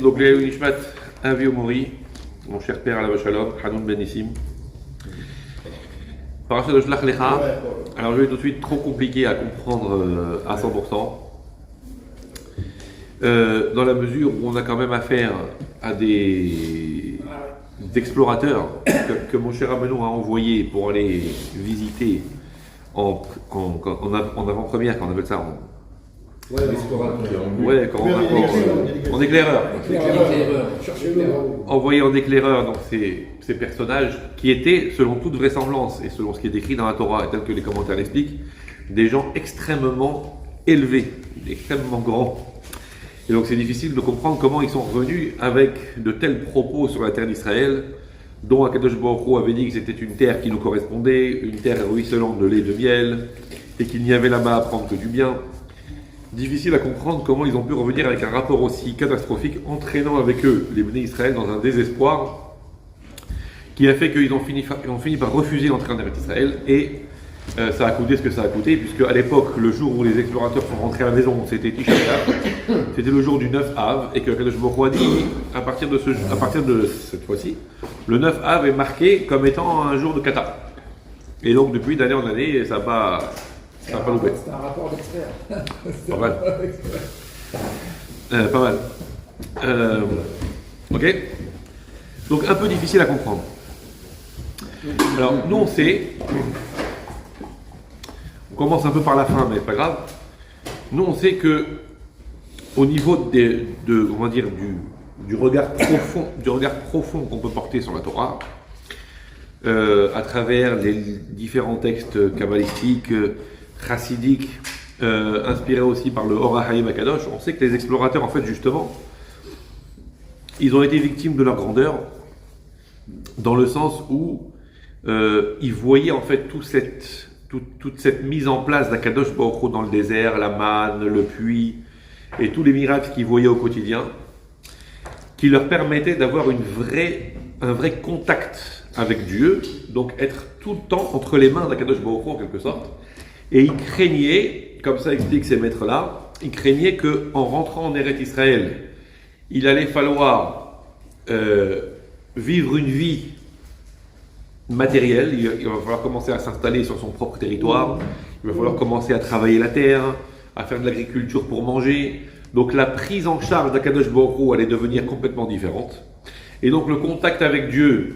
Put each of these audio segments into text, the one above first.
Donc, les Nishmat Avi Omori, mon cher père Alav Shalom, Hanoun Ben Nissim. Parachat de Shlach Lecha. Alors, je vais tout de suite trop compliqué à comprendre à 100%. Dans la mesure où on a quand même affaire à des explorateurs que mon cher Rabbeinu a envoyés pour aller visiter en avant-première, quand on appelle ça en éclaireur. Envoyé en éclaireur, donc ces personnages qui étaient, selon toute vraisemblance et selon ce qui est décrit dans la Torah et tel que les commentaires l'expliquent, des gens extrêmement élevés, extrêmement grands. Et donc c'est difficile de comprendre comment ils sont revenus avec de tels propos sur la terre d'Israël, dont Akadosh Baruch Hu avait dit que c'était une terre qui nous correspondait, une terre ruisselante de lait et de miel, et qu'il n'y avait là-bas à prendre que du bien. Difficile à comprendre comment ils ont pu revenir avec un rapport aussi catastrophique, entraînant avec eux les Bnei Israël dans un désespoir qui a fait qu'ils ont fini par refuser d'entrer en Eretz Israël, et ça a coûté ce que ça a coûté, puisque à l'époque, le jour où les explorateurs sont rentrés à la maison, c'était Tisha B'Av, c'était le jour du 9 Av, et que Kadosh Baruch Hu a dit, à partir de cette fois-ci, le 9 Av est marqué comme étant un jour de kata. Et donc depuis d'année en année, ça n'a pas loupé. C'est un rapport d'expert. Pas mal. Pas mal. Ok. Donc un peu difficile à comprendre. Alors nous on sait, on commence un peu par la fin, mais pas grave. Nous on sait que au niveau on va dire du regard profond qu'on peut porter sur la Torah, à travers les différents textes kabbalistiques, chassidiques, inspirés aussi par le Or HaHaim HaKadosh, on sait que les explorateurs, en fait, justement, ils ont été victimes de leur grandeur, dans le sens où ils voyaient en fait toute cette mise en place d'Akadosh Baruch Hu dans le désert, la manne, le puits, et tous les miracles qu'ils voyaient au quotidien, qui leur permettaient d'avoir un vrai contact avec Dieu, donc être tout le temps entre les mains d'Akadosh Baruch Hu en quelque sorte. Et ils craignaient, comme ça expliquent ces maîtres-là, ils craignaient qu'en rentrant en Eretz Israël, il allait falloir vivre une vie matérielle, il va falloir commencer à s'installer sur son propre territoire, il va falloir commencer à travailler la terre, à faire de l'agriculture pour manger. Donc la prise en charge d'Akadosh Baruch Hu allait devenir complètement différente. Et donc le contact avec Dieu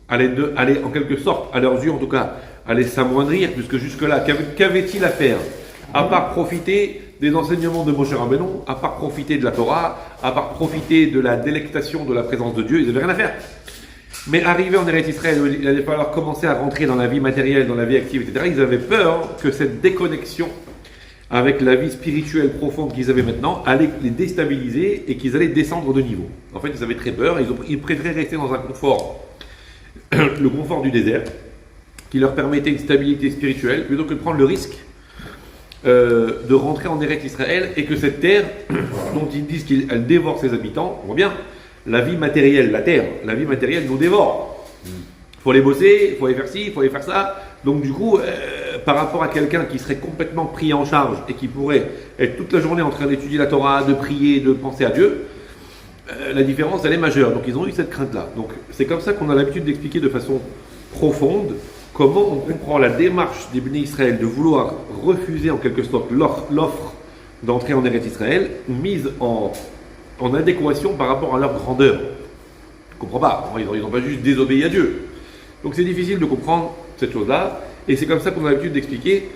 allait en quelque sorte, à leurs yeux en tout cas, allait s'amoindrir, puisque jusque-là, qu'avait-il à faire? À part profiter des enseignements de Moshe Rabbeinu, à part profiter de la Torah, à part profiter de la délectation de la présence de Dieu, ils n'avaient rien à faire. Mais arrivé en Eretz Israël, il allait falloir commencer à rentrer dans la vie matérielle, dans la vie active, etc. Ils avaient peur que cette déconnexion avec la vie spirituelle profonde qu'ils avaient maintenant allait les déstabiliser et qu'ils allaient descendre de niveau. En fait, ils avaient très peur, ils préféraient rester dans un confort, le confort du désert, qui leur permettait une stabilité spirituelle, plutôt que de prendre le risque de rentrer en Eretz Israël et que cette terre, dont ils disent qu'elle dévore ses habitants, on voit bien, la vie matérielle, la terre, la vie matérielle nous dévore. Il faut aller bosser, il faut aller faire ci, il faut aller faire ça. Donc du coup, par rapport à quelqu'un qui serait complètement pris en charge et qui pourrait être toute la journée en train d'étudier la Torah, de prier, de penser à Dieu, la différence elle est majeure. Donc ils ont eu cette crainte-là. Donc c'est comme ça qu'on a l'habitude d'expliquer de façon profonde comment on comprend la démarche des Bnei Israël de vouloir refuser en quelque sorte l'offre d'entrer en Eretz Israël, mise en adéquation par rapport à leur grandeur. Je ne comprends pas, ils n'ont pas juste désobéi à Dieu. Donc c'est difficile de comprendre cette chose-là, et c'est comme ça qu'on a l'habitude d'expliquer.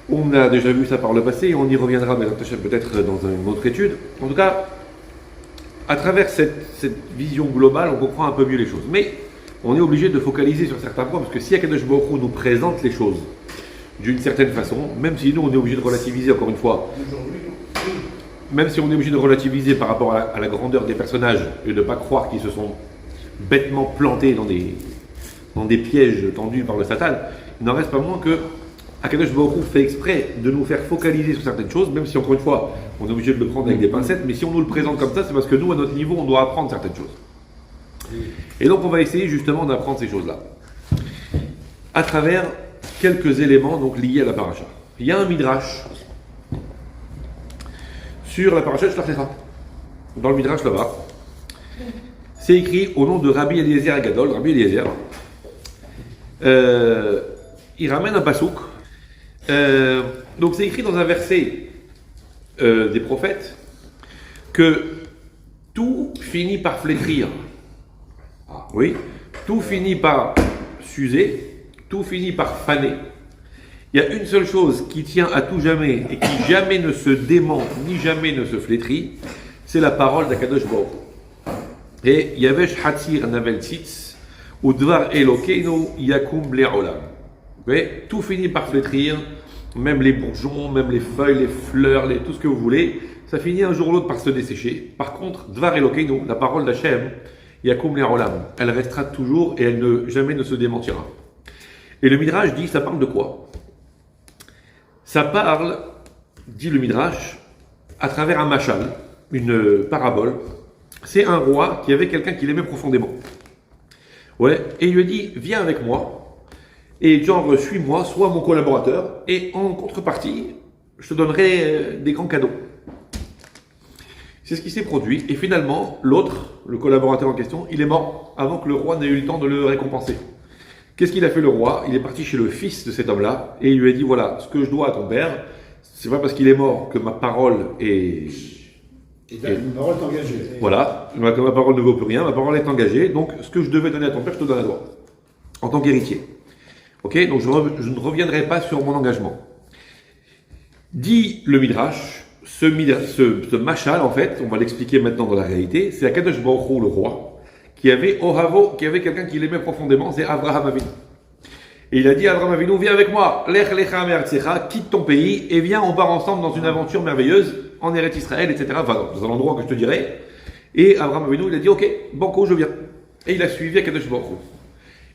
On a déjà vu ça par le passé, et on y reviendra peut-être dans une autre étude. En tout cas, à travers cette vision globale, on comprend un peu mieux les choses. Mais on est obligé de focaliser sur certains points, parce que si Akadosh Baruch Hu nous présente les choses d'une certaine façon, même si nous on est obligé de relativiser encore une fois, même si on est obligé de relativiser par rapport à la grandeur des personnages et de ne pas croire qu'ils se sont bêtement plantés dans des pièges tendus par le Satan, il n'en reste pas moins que Akadosh Baruch Hu fait exprès de nous faire focaliser sur certaines choses, même si encore une fois on est obligé de le prendre avec des pincettes, mais si on nous le présente comme ça, c'est parce que nous à notre niveau on doit apprendre certaines choses. Et donc on va essayer justement d'apprendre ces choses-là à travers quelques éléments donc liés à la paracha. Il y a un midrash sur la paracha de Shlach Lecha. Dans le midrash là-bas, c'est écrit au nom de Rabbi Eliezer Agadol. Rabbi Eliezer, il ramène un pasouk. Donc c'est écrit dans un verset des prophètes que tout finit par flétrir. Oui, tout finit par s'user, tout finit par faner. Il y a une seule chose qui tient à tout jamais et qui jamais ne se dément ni jamais ne se flétrit, c'est la parole d'Akadosh Baruch Hu. Et Yavesh Hatzir Navel Tzitz Udvar Elokeinu Yakum Le'olam. Tout finit par flétrir, même les bourgeons, même les feuilles, les fleurs, tout ce que vous voulez, ça finit un jour ou l'autre par se dessécher. Par contre, Dvar Elokeinu, la parole d'Hachem, Yakum Le'olam, elle restera toujours et elle jamais ne se démentira. Et le Midrash dit, ça parle de quoi? Ça parle, dit le Midrash, à travers un machal, une parabole. C'est un roi qui avait quelqu'un qu'il aimait profondément. Ouais, et il lui a dit, viens avec moi, et genre, suis-moi, sois mon collaborateur, et en contrepartie, je te donnerai des grands cadeaux. C'est ce qui s'est produit, et finalement, l'autre, le collaborateur en question, il est mort avant que le roi n'ait eu le temps de le récompenser. Qu'est-ce qu'il a fait le roi? Il est parti chez le fils de cet homme-là, et il lui a dit, voilà, ce que je dois à ton père, c'est pas parce qu'il est mort que ma parole est... Ma parole est engagée. Voilà, ma parole ne vaut plus rien, ma parole est engagée, donc ce que je devais donner à ton père, je te donne à toi, en tant qu'héritier. Ok, donc je ne reviendrai pas sur mon engagement. Dit le Midrash, ce machal, en fait, on va l'expliquer maintenant dans la réalité, c'est Akadosh Baruch Hu, le roi, qui avait quelqu'un qu'il aimait profondément, c'est Abraham Avinu. Et il a dit à Abraham Avinu, viens avec moi, Lech lecha me'artzecha, quitte ton pays, et viens, on part ensemble dans une aventure merveilleuse, en Eretz Israël, etc., enfin, dans un endroit que je te dirai. Et Abraham Avinu, il a dit, ok, banco, je viens. Et il a suivi Akadosh Baruch Hu.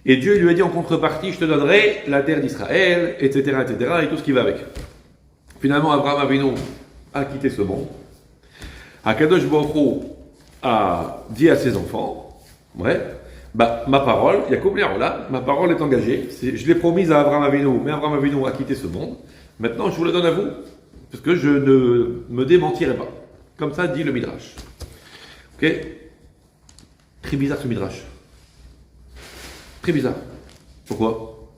Et Dieu lui a dit en contrepartie, je te donnerai la terre d'Israël, etc., et tout ce qui va avec. Finalement, Abraham Avinu a quitté ce monde. Akadosh Baruch Hu a dit à ses enfants, ma parole, Yaakov Le'olam, ma parole est engagée. Je l'ai promise à Abraham Avinu, mais Abraham Avinu a quitté ce monde. Maintenant, je vous la donne à vous, parce que je ne me démentirai pas. Comme ça dit le Midrash. Ok? Très bizarre ce Midrash. Très bizarre. Pourquoi?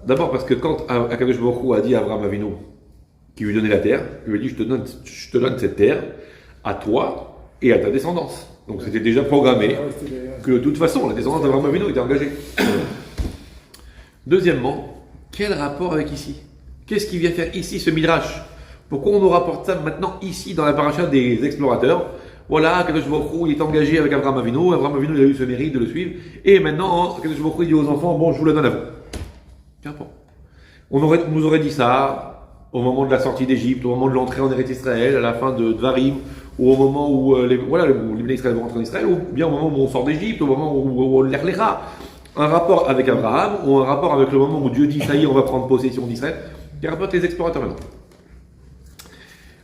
D'abord parce que quand Akadosh Baruch Hu a dit à Abraham Avinu qui lui donnait la terre, il lui a dit je te donne cette terre à toi et à ta descendance. Donc c'était déjà programmé que de toute façon la descendance d'Abraham Avinu était engagée. Deuxièmement, quel rapport avec ici? Qu'est-ce qui vient faire ici ce Midrash? Pourquoi on nous rapporte ça maintenant ici dans la paracha des explorateurs? Voilà, Akadosh Baruch Hu, il est engagé avec Abraham Avinu. Abraham Avinu, il a eu ce mérite de le suivre. Et maintenant, Akadosh Baruch Hu dit aux enfants, bon, je vous la donne à vous. Tiens, bon. On nous aurait dit ça au moment de la sortie d'Égypte, au moment de l'entrée en Eretz Israël, à la fin de Dvarim, ou au moment où les Béné Israël vont rentrer en Israël, ou bien au moment où on sort d'Égypte, au moment où Lech Lecha. Un rapport avec Abraham, ou un rapport avec le moment où Dieu dit, ça y est, on va prendre possession d'Israël. Il y a un rapport avec les explorateurs maintenant.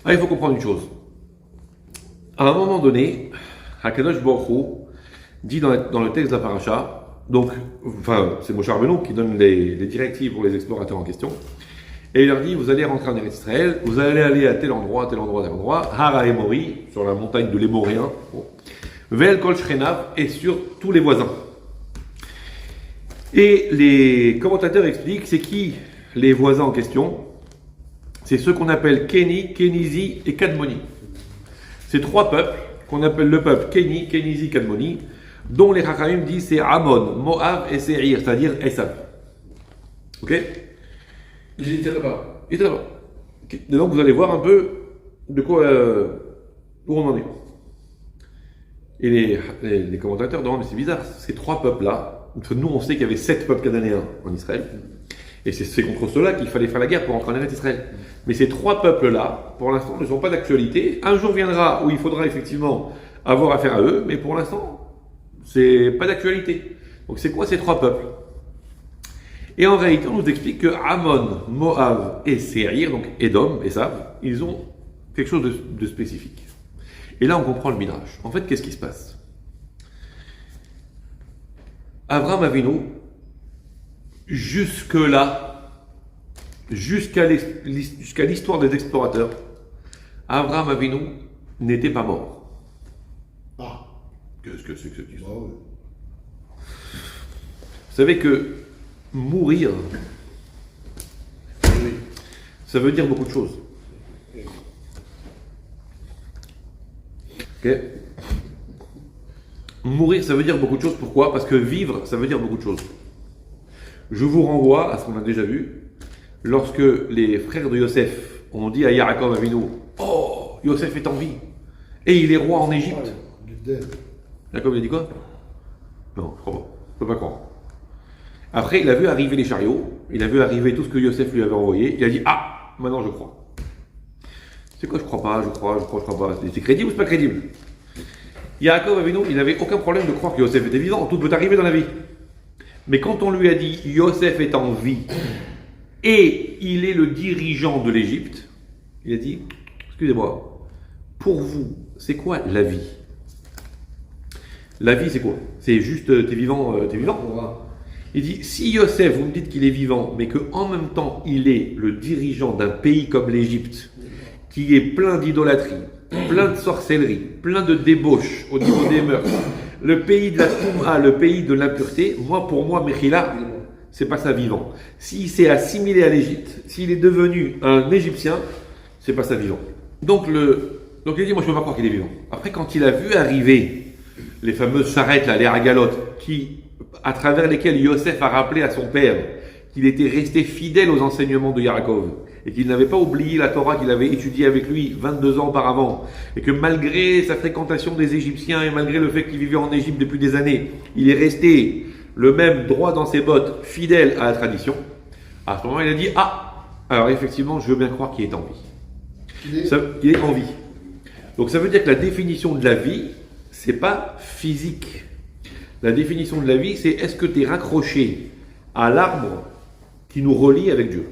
Il faut comprendre une chose. À un moment donné, Akadosh Baruch Hu dit dans le texte de la paracha, donc, c'est Moshe Rabbeinu qui donne les directives pour les explorateurs en question, et il leur dit, vous allez rentrer en Eretz Israël, vous allez aller à tel endroit, Har HaEmori, sur la montagne de l'Émorien, Ve'el Kol Shchenav, et sur tous les voisins. Et les commentateurs expliquent, c'est qui les voisins en question? C'est ceux qu'on appelle Kéni, Kénizi et Kadmoni. Ces trois peuples, qu'on appelle le peuple Kéni, Kénizi, Kadmoni, dont les Chachamim disent c'est Ammon, Moab et Seir, c'est-à-dire Esav. Ok? Il était là-bas. Il était là-bas. Okay. Et donc vous allez voir un peu de quoi, où on en est. Et les commentateurs demandent, mais c'est bizarre, ces trois peuples-là, nous on sait qu'il y avait 7 peuples cananéens en Israël, et c'est contre ceux-là qu'il fallait faire la guerre pour entrer en Israël. Mais ces trois peuples-là, pour l'instant, ne sont pas d'actualité. Un jour viendra où il faudra effectivement avoir affaire à eux, mais pour l'instant, c'est pas d'actualité. Donc c'est quoi ces trois peuples? Et en réalité, on nous explique que Ammon, Moab et Seir, donc Édom et Esav, ils ont quelque chose de spécifique. Et là, on comprend le Midrash. En fait, qu'est-ce qui se passe? Abraham Avinu, jusque-là, jusqu'à l'histoire des explorateurs, Abraham Avinu n'était pas mort. Ah, Qu'est-ce que c'est que cette bah histoire? ouais. Vous savez que mourir, ça veut dire beaucoup de choses. Ok? Mourir, ça veut dire beaucoup de choses. Pourquoi? Parce que vivre, ça veut dire beaucoup de choses. Je vous renvoie à ce qu'on a déjà vu. Lorsque les frères de Yosef ont dit à Yaakov Avinu, oh, Yosef est en vie. Et il est roi en Égypte. Jacob, il a dit quoi? Non, je crois pas. Je peux pas croire. Après, il a vu arriver les chariots. Il a vu arriver tout ce que Yosef lui avait envoyé. Il a dit, ah, maintenant je crois. C'est quoi, je crois pas, je crois pas. C'est crédible ou c'est pas crédible? Yaakov Avinu, il n'avait aucun problème de croire que Yosef était vivant. Tout peut arriver dans la vie. Mais quand on lui a dit Yosef est en vie et il est le dirigeant de l'Égypte, il a dit, excusez-moi, pour vous, c'est quoi la vie? La vie, c'est quoi? C'est juste, t'es vivant, t'es vivant. Il dit, si Yosef, vous me dites qu'il est vivant, mais qu'en même temps, il est le dirigeant d'un pays comme l'Égypte, qui est plein d'idolâtrie, plein de sorcellerie, plein de débauche au niveau des mœurs, le pays de la Touma, le pays de l'impureté, pour moi, Mechila, c'est pas ça vivant. S'il s'est assimilé à l'Égypte, s'il est devenu un Égyptien, c'est pas ça vivant. Donc il a dit, moi je peux pas croire qu'il est vivant. Après, quand il a vu arriver les fameuses charrettes, là, les ragalotes, à travers lesquelles Yosef a rappelé à son père qu'il était resté fidèle aux enseignements de Yaakov, et qu'il n'avait pas oublié la Torah qu'il avait étudiée avec lui 22 ans auparavant, et que malgré sa fréquentation des Égyptiens et malgré le fait qu'il vivait en Égypte depuis des années, il est resté le même droit dans ses bottes, fidèle à la tradition. À ce moment, il a dit, ah, alors effectivement, je veux bien croire qu'il est en vie. Il est en vie. Donc ça veut dire que la définition de la vie, c'est pas physique. La définition de la vie, c'est est-ce que tu es raccroché à l'arbre qui nous relie avec Dieu?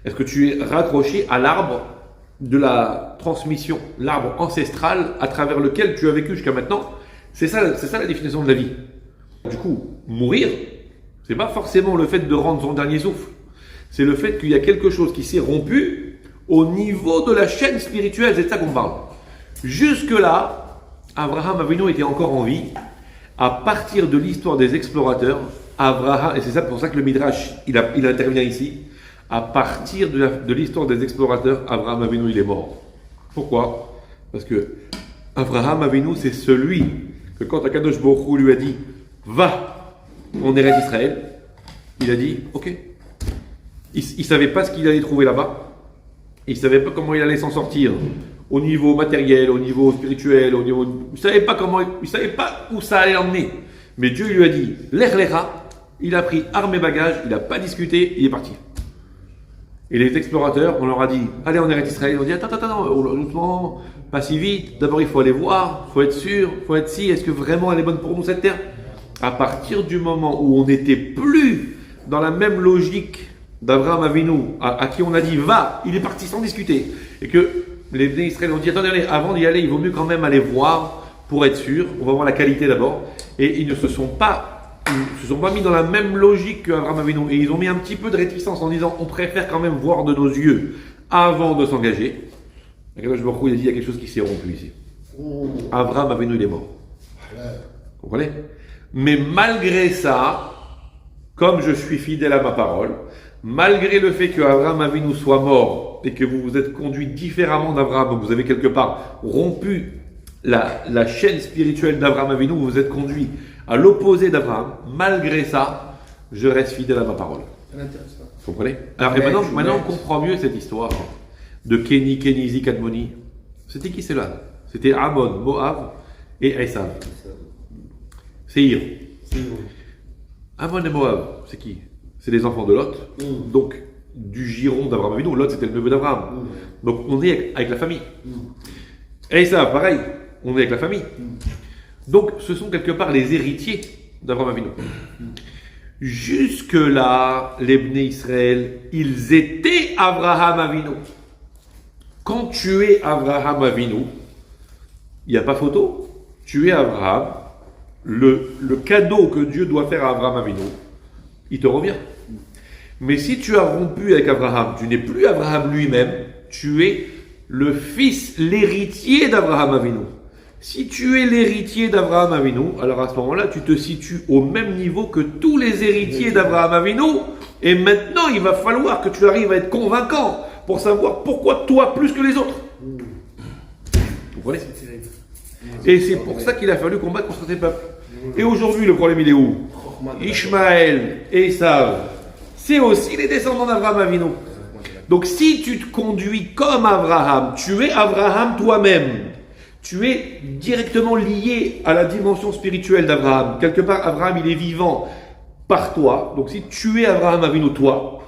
Est-ce que tu es raccroché à l'arbre de la transmission, l'arbre ancestral à travers lequel tu as vécu jusqu'à maintenant? C'est ça la définition de la vie. Du coup, mourir, c'est pas forcément le fait de rendre son dernier souffle. C'est le fait qu'il y a quelque chose qui s'est rompu au niveau de la chaîne spirituelle. C'est de ça qu'on parle. Jusque-là, Abraham Avinu était encore en vie. À partir de l'histoire des explorateurs, Abraham, et c'est ça pour ça que le Midrash, il intervient ici, à partir de l'histoire des explorateurs, Abraham Avinu, il est mort. Pourquoi? Parce que Abraham Avinu, c'est celui que quand Akadosh Baruch Hu lui a dit, va en Eretz Israël, il a dit, ok. Il ne savait pas ce qu'il allait trouver là-bas. Il ne savait pas comment il allait s'en sortir. Au niveau matériel, au niveau spirituel, il ne savait pas où ça allait l'emmener. Mais Dieu lui a dit, l'Erlera, il a pris armes et bagages, il n'a pas discuté, il est parti. Et les explorateurs, on leur a dit, allez en Eretz Israël. Ils ont dit, attends, doucement, pas si vite. D'abord, il faut aller voir, il faut être sûr, il faut être si. Est-ce que vraiment elle est bonne pour nous cette terre? À partir du moment où on n'était plus dans la même logique d'Abraham Avinu, à qui on a dit, va, il est parti sans discuter. Et que les Bnei Israël ont dit, attendez, avant d'y aller, il vaut mieux quand même aller voir pour être sûr. On va voir la qualité d'abord. Et ils ne se sont pas mis dans la même logique qu'Abraham Avinu. Et ils ont mis un petit peu de réticence en disant, on préfère quand même voir de nos yeux avant de s'engager. Akadosh Baruch Hu, il a dit, il y a quelque chose qui s'est rompu ici. Abraham Avinu, il est mort. Vous comprenez? Mais malgré ça, comme je suis fidèle à ma parole, malgré le fait que Abraham Avinu soit mort et que vous vous êtes conduit différemment d'Abraham, donc vous avez quelque part rompu la chaîne spirituelle d'Abraham Avinu, vous vous êtes conduit à l'opposé d'Abraham, malgré ça, je reste fidèle à ma parole. Ça n'intéresse pas. Vous comprenez? Alors, et maintenant, on comprend mieux cette histoire de Kenizi, Kadmoni. C'était qui cela? C'était Ammon, Moab et Esav. Seir. Ammon et Moab, c'est qui? C'est les enfants de Lot. Donc, du giron d'Abraham Avinu. Lot, c'était le neveu d'Abraham. Donc, on est avec la famille. Esav, pareil, on est avec la famille. Donc, ce sont quelque part les héritiers d'Abraham Avinu. Jusque-là, les Bnei Israël, ils étaient Abraham Avinu. Quand tu es Abraham Avinu, il n'y a pas photo. Tu es Abraham, le cadeau que Dieu doit faire à Abraham Avinu, il te revient. Mais si tu as rompu avec Abraham, tu n'es plus Abraham lui-même, tu es le fils, l'héritier d'Abraham Avinu. Si tu es l'héritier d'Abraham Avinu, alors à ce moment-là, tu te situes au même niveau que tous les héritiers d'Abraham Avinu. Et maintenant, il va falloir que tu arrives à être convaincant pour savoir pourquoi toi plus que les autres. Vous comprenez ? Et c'est pour ça qu'il a fallu combattre contre ces peuples. Et aujourd'hui, le problème, il est où ? Ishmaël et Esav, c'est aussi les descendants d'Abraham Avinu. Donc si tu te conduis comme Abraham, tu es Abraham toi-même. Tu es directement lié à la dimension spirituelle d'Abraham. Quelque part, Abraham, il est vivant par toi. Donc si tu es Abraham Avinu, toi,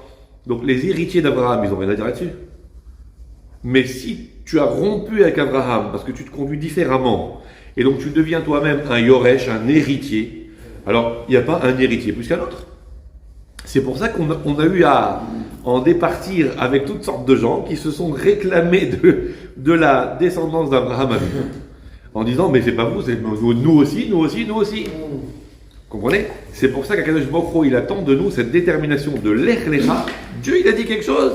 donc les héritiers d'Abraham, ils n'ont rien à dire là-dessus. Mais si tu as rompu avec Abraham, parce que tu te conduis différemment, et donc tu deviens toi-même un Yoresh, un héritier, alors il n'y a pas un héritier plus qu'un autre. C'est pour ça qu'on a eu à en départir avec toutes sortes de gens qui se sont réclamés de la descendance d'Abraham Avinu, en disant mais c'est pas vous, c'est nous aussi. Comprenez ? C'est pour ça qu'Akadosh Baruch Hu, il attend de nous cette détermination de l'Ech Lecha. Dieu il a dit quelque chose,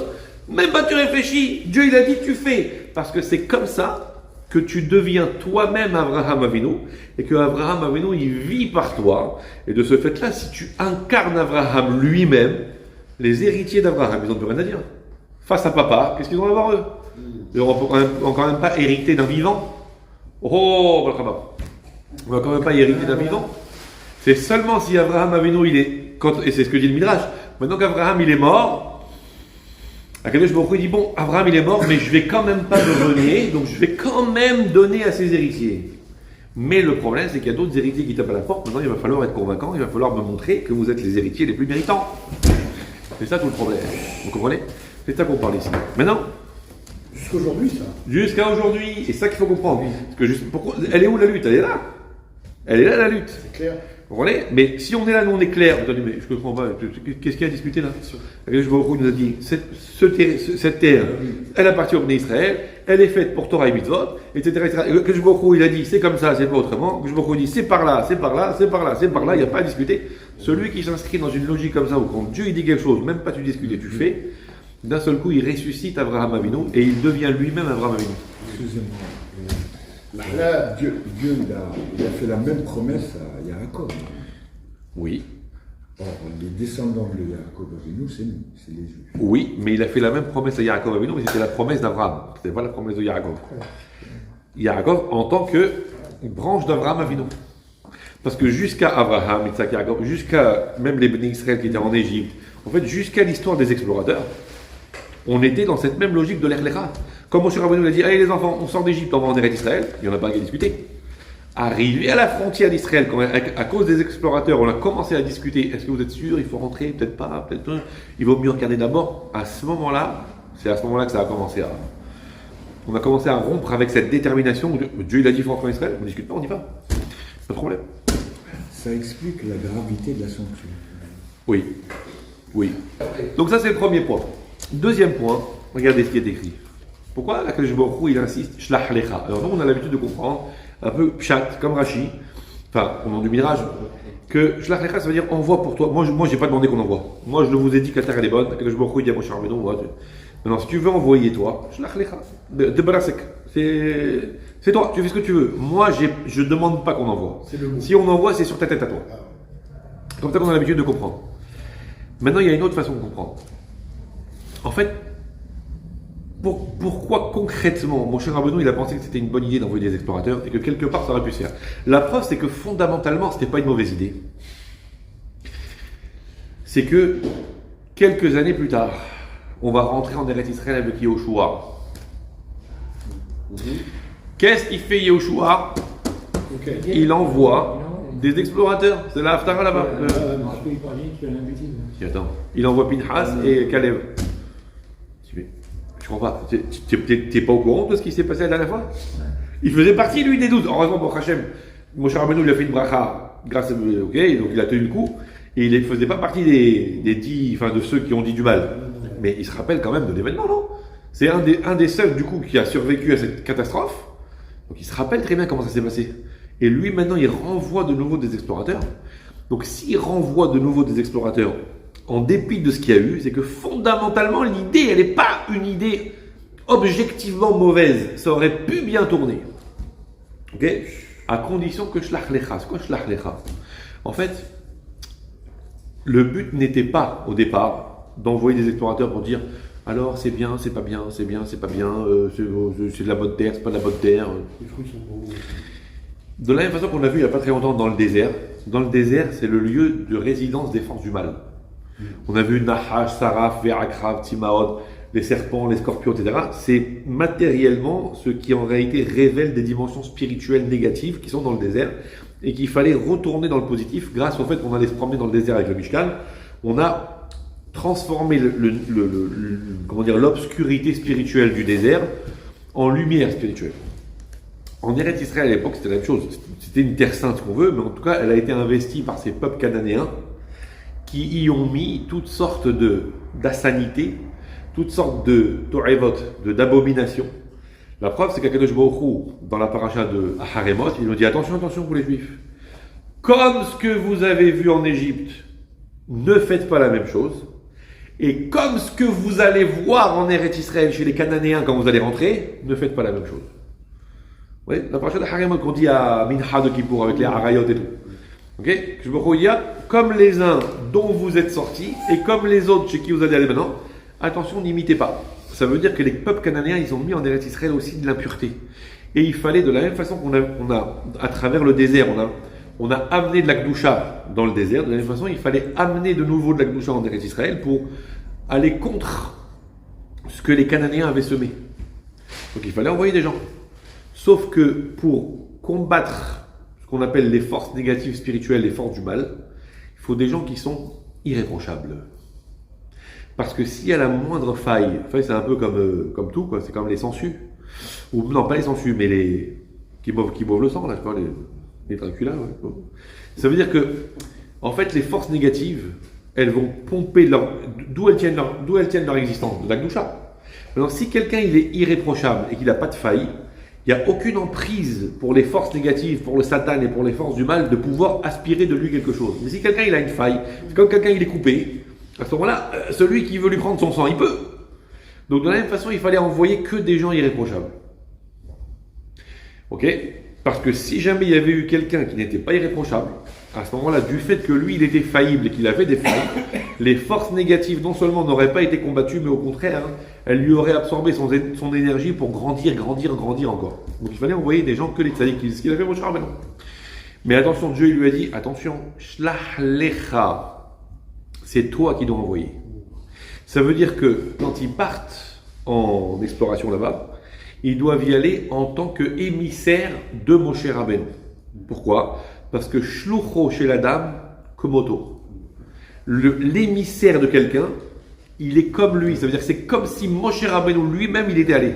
même pas tu réfléchis, Dieu il a dit tu fais, parce que c'est comme ça que tu deviens toi-même Abraham Avinu, et que Abraham Avinu il vit par toi, et de ce fait-là, si tu incarnes Abraham lui-même, les héritiers d'Abraham, ils n'ont plus rien à dire. Face à papa, qu'est-ce qu'ils vont avoir eux ? Ils n'ont quand même pas hérité d'un vivant. Oh, on va quand même pas hériter d'un vivant. C'est seulement si Abraham Avinu il est, et c'est ce que dit le Midrash, maintenant qu'Abraham il est mort, Akadosh Baruch Hu dit bon, Abraham il est mort, mais je vais quand même pas le renier, donc je vais quand même donner à ses héritiers. Mais le problème, c'est qu'il y a d'autres héritiers qui tapent à la porte. Maintenant, il va falloir être convaincant, il va falloir me montrer que vous êtes les héritiers les plus méritants. C'est ça tout le problème. Vous comprenez ? C'est ça qu'on parle ici. Maintenant, Jusqu'à aujourd'hui, ça. jusqu'à aujourd'hui, c'est ça qu'il faut comprendre. Parce que pourquoi, elle est où la lutte ? Elle est là. Elle est là la lutte. C'est clair. Vous comprenez ? Mais si on est là, nous on est clair. Attendez, mais je comprends pas. Qu'est-ce qu'il y a à discuter là ? Akadosh Baruch Hu nous a dit cette terre, elle appartient au peuple d'Israël, elle est faite pour Torah et Mitzvot, etc. Akadosh Baruch Hu, il a dit c'est comme ça, c'est pas autrement. Akadosh Baruch Hu dit c'est par là, c'est par là, c'est par là, c'est par là. Il n'y a pas à discuter. Celui qui s'inscrit dans une logique comme ça, où quand Dieu il dit quelque chose, même pas tu discutes et tu fais, d'un seul coup il ressuscite Abraham Avinu et il devient lui-même Abraham Avinu. Excusez-moi. Là, Dieu il a fait la même promesse à Yaakov. Oui. Or, les descendants de Yaakov Avinu, c'est nous, c'est les Juifs. Oui, mais il a fait la même promesse à Yaakov Avinu, mais c'était la promesse d'Abraham. C'était pas la promesse de Yaakov. Yaakov en tant que branche d'Abraham Avinu. Parce que jusqu'à Abraham, Isaac, Yaakov, jusqu'à même les bénis Israël qui étaient en Égypte, en fait, jusqu'à l'histoire des explorateurs, on était dans cette même logique de l'Echlecha. Comme Moshe Rabbeinu l'a dit, allez les enfants, on sort d'Égypte, on va en Eretz Israël, il n'y en a pas qu'à discuter. Arrivé à la frontière d'Israël, à cause des explorateurs, on a commencé à discuter, est-ce que vous êtes sûr, il faut rentrer, peut-être pas, peut-être il vaut mieux regarder d'abord. À ce moment-là, c'est à ce moment-là que ça a commencé à... On a commencé à rompre avec cette détermination. Dieu il a dit, il faut rentrer en Israël, on ne discute pas, on y va. Pas de problème. Ça explique la gravité de la sanction. Oui. Oui. Donc ça, c'est le premier point. Deuxième point, regardez ce qui est écrit. Pourquoi Akadosh Baruch Hu, il insiste, Shlach Lecha. Alors nous, on a l'habitude de comprendre, un peu pshat, comme Rashi, enfin, au nom du Midrash, que Shlach Lecha, ça veut dire envoie pour toi. Moi, j'ai pas demandé qu'on envoie. Moi, je vous ai dit que la terre, elle est bonne. Akadosh Baruch Hu, il dit à Moshe Rabbeinu, maintenant, si tu veux envoyer toi, Shlach Lecha, de Barasek, c'est toi, tu fais ce que tu veux. Moi, je demande pas qu'on envoie. Si on envoie, c'est sur ta tête à toi. Comme ça qu'on a l'habitude de comprendre. Maintenant, il y a une autre façon de comprendre. En fait, pourquoi concrètement Moshe Rabbeinu il a pensé que c'était une bonne idée d'envoyer des explorateurs et que quelque part ça aurait pu se faire. La preuve, c'est que fondamentalement, c'était pas une mauvaise idée. C'est que quelques années plus tard, on va rentrer en Eretz Israël avec Yehoshua. Qu'est-ce qu'il fait Yehoshua ? Il envoie des explorateurs. C'est la Haftara là-bas. Attends. Il envoie Pinhas et Caleb. Je comprends pas. T'es pas au courant de ce qui s'est passé la dernière fois ? Il faisait partie, lui, des 12. Heureusement pour Hachem, Moshe Rabbeinu il a fait une bracha grâce à donc il a tenu le coup. Et il ne faisait pas partie des 10, enfin de ceux qui ont dit du mal. Mais il se rappelle quand même de l'événement, non ? C'est un des seuls, du coup, qui a survécu à cette catastrophe. Donc il se rappelle très bien comment ça s'est passé. Et lui, maintenant, il renvoie de nouveau des explorateurs. Donc, s'il renvoie de nouveau des explorateurs, en dépit de ce qu'il y a eu, c'est que fondamentalement, l'idée, elle n'est pas une idée objectivement mauvaise. Ça aurait pu bien tourner. Ok? À condition que shlach lecha. C'est quoi shlach lecha? En fait, le but n'était pas, au départ, d'envoyer des explorateurs pour dire alors c'est bien, c'est pas bien, c'est bien, c'est pas bien, c'est de la bonne terre, c'est pas de la bonne terre. Les fruits sont beaux. De la même façon qu'on l'a vu il n'y a pas très longtemps dans le désert. Dans le désert, c'est le lieu de résidence des forces du mal. On a vu Nahash, Saraf, Ve'akrav, Timaod, les serpents, les scorpions, etc. C'est matériellement ce qui en réalité révèle des dimensions spirituelles négatives qui sont dans le désert et qu'il fallait retourner dans le positif grâce au fait qu'on allait se promener dans le désert avec le Mishkan. On a transformé l'obscurité spirituelle du désert en lumière spirituelle. En Eretz Israël à l'époque, c'était la même chose. C'était une terre sainte qu'on veut, mais en tout cas, elle a été investie par ces peuples cananéens qui y ont mis toutes sortes d'assanités, toutes sortes de to'evot, d'abominations. La preuve, c'est qu'Akadosh Baruch Hu, dans la paracha de Haremot, il nous dit attention, attention pour les Juifs. Comme ce que vous avez vu en Égypte, ne faites pas la même chose. Et comme ce que vous allez voir en Eretz Israël chez les Cananéens quand vous allez rentrer, ne faites pas la même chose. Oui, la paracha de Haremot qu'on dit à Mincha de Kippour avec les Harayot et tout. Ok? Je me crois, il y a comme les uns dont vous êtes sortis et comme les autres chez qui vous allez aller maintenant, attention, n'imitez pas. Ça veut dire que les peuples cananéens, ils ont mis en Eretz Israël aussi de l'impureté. Et il fallait, de la même façon qu'on a à travers le désert, on a amené de la Gdoucha dans le désert, de la même façon, il fallait amener de nouveau de la Gdoucha en Eretz Israël pour aller contre ce que les Cananéens avaient semé. Donc il fallait envoyer des gens. Sauf que pour combattre ce qu'on appelle les forces négatives spirituelles, les forces du mal, il faut des gens qui sont irréprochables. Parce que s'il y a la moindre faille, c'est un peu comme tout, quoi. C'est comme les sangsues. Ou non, pas les sangsues, mais les qui boivent le sang, là, je sais pas, les Dracula. Ouais. Ça veut dire que, en fait, les forces négatives, elles vont pomper d'où elles tiennent leur existence, de la Gdoucha. Alors, si quelqu'un il est irréprochable et qu'il n'a pas de faille, il n'y a aucune emprise pour les forces négatives, pour le Satan et pour les forces du mal de pouvoir aspirer de lui quelque chose. Mais si quelqu'un il a une faille, c'est comme quelqu'un il est coupé, à ce moment-là, celui qui veut lui prendre son sang, il peut. Donc de la même façon, il fallait envoyer que des gens irréprochables. Ok? Parce que si jamais il y avait eu quelqu'un qui n'était pas irréprochable, à ce moment-là, du fait que lui il était faillible et qu'il avait des failles, les forces négatives non seulement n'auraient pas été combattues, mais au contraire, elles lui auraient absorbé son énergie pour grandir encore. Donc il fallait envoyer des gens que les tzadikim, ce qu'il a fait Moshe Rabbeinu. Mais attention, Dieu il lui a dit, attention, shlach lecha, c'est toi qui dois envoyer. Ça veut dire que quand ils partent en exploration là-bas, ils doivent y aller en tant qu'émissaires de Moshe Rabbeinu. Pourquoi? Parce que shlucho chez la dame, komoto. L'émissaire de quelqu'un, il est comme lui. Ça veut dire que c'est comme si Moshe Rabbeinu lui-même il était allé.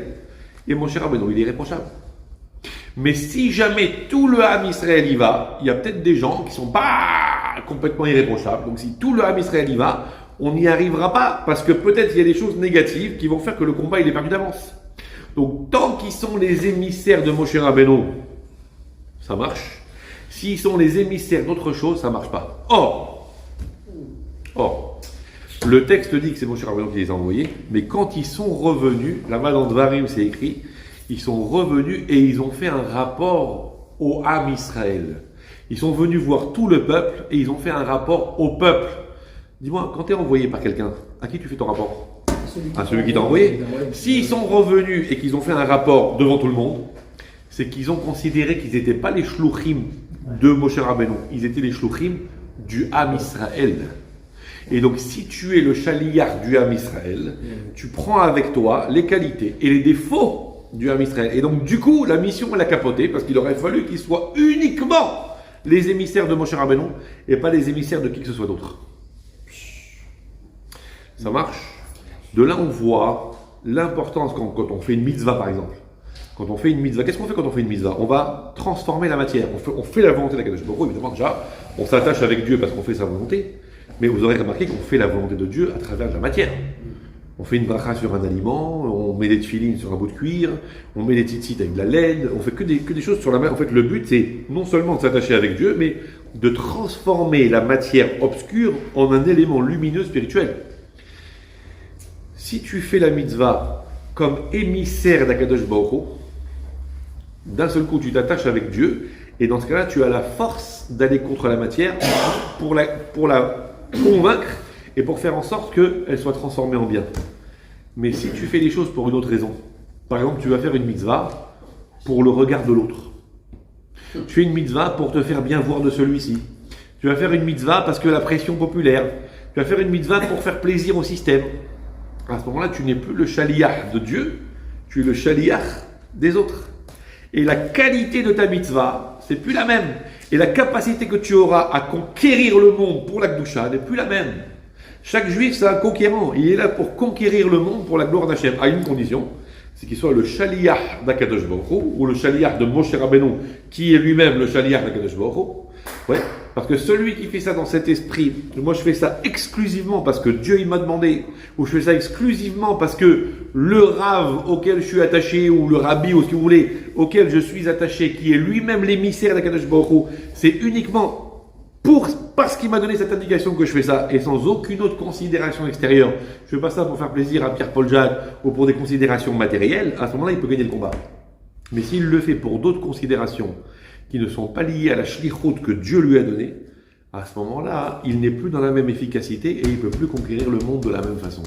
Et Moshe Rabbeinu, il est irréprochable. Mais si jamais tout le Ham Israël y va, il y a peut-être des gens qui ne sont pas complètement irréprochables. Donc si tout le Ham Israël y va, on n'y arrivera pas parce que peut-être il y a des choses négatives qui vont faire que le combat il est perdu d'avance. Donc tant qu'ils sont les émissaires de Moshe Rabbeinu, ça marche. S'ils sont les émissaires d'autre chose, ça ne marche pas. Or, le texte dit que c'est Moshe Rabbeinu qui les a envoyés, mais quand ils sont revenus, là-bas dans Dvarim c'est écrit, ils sont revenus et ils ont fait un rapport au Ham Israël. Ils sont venus voir tout le peuple et ils ont fait un rapport au peuple. Dis-moi, quand tu es envoyé par quelqu'un, à qui tu fais ton rapport? À celui qui t'a envoyé. S'ils sont revenus et qu'ils ont fait un rapport devant tout le monde, c'est qu'ils ont considéré qu'ils n'étaient pas les shluchim de Moshe Rabbeinu, ils étaient les shluchim du Ham Israël. Et donc, si tu es le chaliar du Ham Israël, tu prends avec toi les qualités et les défauts du Ham Israël. Et donc, du coup, la mission, elle a capoté parce qu'il aurait fallu qu'ils soient uniquement les émissaires de Moshe Rabbeinu et pas les émissaires de qui que ce soit d'autre. Ça marche? De là, on voit l'importance quand on fait une mitzvah, par exemple. Quand on fait une mitzvah, qu'est-ce qu'on fait quand on fait une mitzvah? On va transformer la matière. On fait la volonté d'Akadosh Baruch Hu. Évidemment, déjà, on s'attache avec Dieu parce qu'on fait sa volonté. Mais vous aurez remarqué qu'on fait la volonté de Dieu à travers la matière. On fait une bracha sur un aliment, on met des tefilines sur un bout de cuir, on met des tzitzit avec de la laine, on fait que des choses sur la main. En fait, le but, c'est non seulement de s'attacher avec Dieu, mais de transformer la matière obscure en un élément lumineux spirituel. Si tu fais la mitzvah comme émissaire d'Akadosh Baruch Hu, d'un seul coup, tu t'attaches avec Dieu, et dans ce cas-là, tu as la force d'aller contre la matière pour la convaincre et pour faire en sorte qu'elle soit transformée en bien. Mais si tu fais les choses pour une autre raison, par exemple, tu vas faire une mitzvah pour le regard de l'autre. Tu fais une mitzvah pour te faire bien voir de celui-ci. Tu vas faire une mitzvah parce que la pression populaire. Tu vas faire une mitzvah pour faire plaisir au système. À ce moment-là, tu n'es plus le shaliach de Dieu, tu es le shaliach des autres. Et la qualité de ta mitzvah, c'est plus la même. Et la capacité que tu auras à conquérir le monde pour la Kedusha n'est plus la même. Chaque juif, c'est un conquérant. Il est là pour conquérir le monde pour la gloire d'Hachem, à une condition, c'est qu'il soit le shaliach d'Akadosh Baruch Hu, ou le shaliach de Moshe Rabbeinu, qui est lui-même le shaliach d'Akadosh Baruch Hu. Ouais, parce que celui qui fait ça dans cet esprit, moi je fais ça exclusivement parce que Dieu il m'a demandé, ou je fais ça exclusivement parce que le Rav auquel je suis attaché, ou le Rabbi, ou ce que vous voulez, auquel je suis attaché, qui est lui-même l'émissaire d'Akadosh Baruch Hu, c'est uniquement parce qu'il m'a donné cette indication que je fais ça, et sans aucune autre considération extérieure. Je ne fais pas ça pour faire plaisir à Pierre-Paul Jacques, ou pour des considérations matérielles. À ce moment-là, il peut gagner le combat. Mais s'il le fait pour d'autres considérations, qui ne sont pas liées à la shlichut que Dieu lui a donnée, à ce moment-là, il n'est plus dans la même efficacité, et il ne peut plus conquérir le monde de la même façon.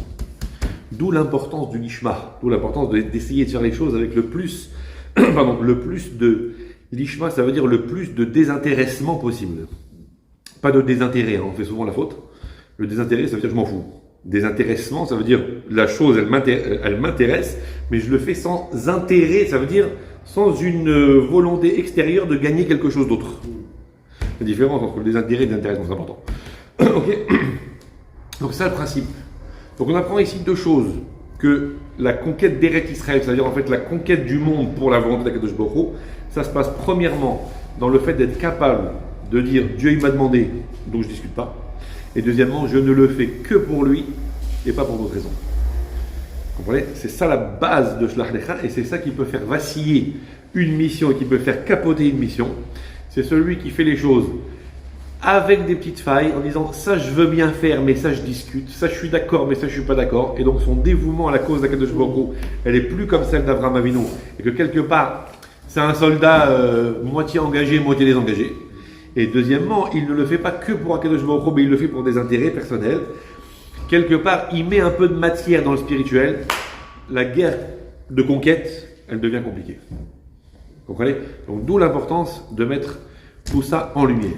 D'où l'importance du lishma, d'où l'importance d'essayer de faire les choses avec le plus de... Lishma, ça veut dire le plus de désintéressement possible. Pas de désintérêt, hein, on fait souvent la faute. Le désintérêt, ça veut dire je m'en fous. Désintéressement, ça veut dire la chose, elle m'intéresse, mais je le fais sans intérêt, ça veut dire sans une volonté extérieure de gagner quelque chose d'autre. La différence entre le désintérêt et le désintéressement, c'est important. Ok. Donc c'est ça le principe. Donc on apprend ici deux choses. Que la conquête d'Eretz Israël, c'est-à-dire en fait la conquête du monde pour la volonté d'Akadosh Baruch Hu, ça se passe premièrement dans le fait d'être capable de dire Dieu il m'a demandé, donc je ne discute pas. Et deuxièmement, je ne le fais que pour lui et pas pour d'autres raisons. Vous comprenez? C'est ça la base de Shlach Lecha, et c'est ça qui peut faire vaciller une mission et qui peut faire capoter une mission. C'est celui qui fait les choses avec des petites failles, en disant ça je veux bien faire, mais ça je discute, ça je suis d'accord, mais ça je suis pas d'accord. Et donc son dévouement à la cause d'Akadosh Baruch Hu, elle est plus comme celle d'Avraham Avinu, et que quelque part c'est un soldat moitié engagé, moitié désengagé. Et deuxièmement, il ne le fait pas que pour Akadosh Baruch Hu, mais il le fait pour des intérêts personnels. Quelque part, il met un peu de matière dans le spirituel. La guerre de conquête, elle devient compliquée. Vous comprenez? Donc d'où l'importance de mettre tout ça en lumière.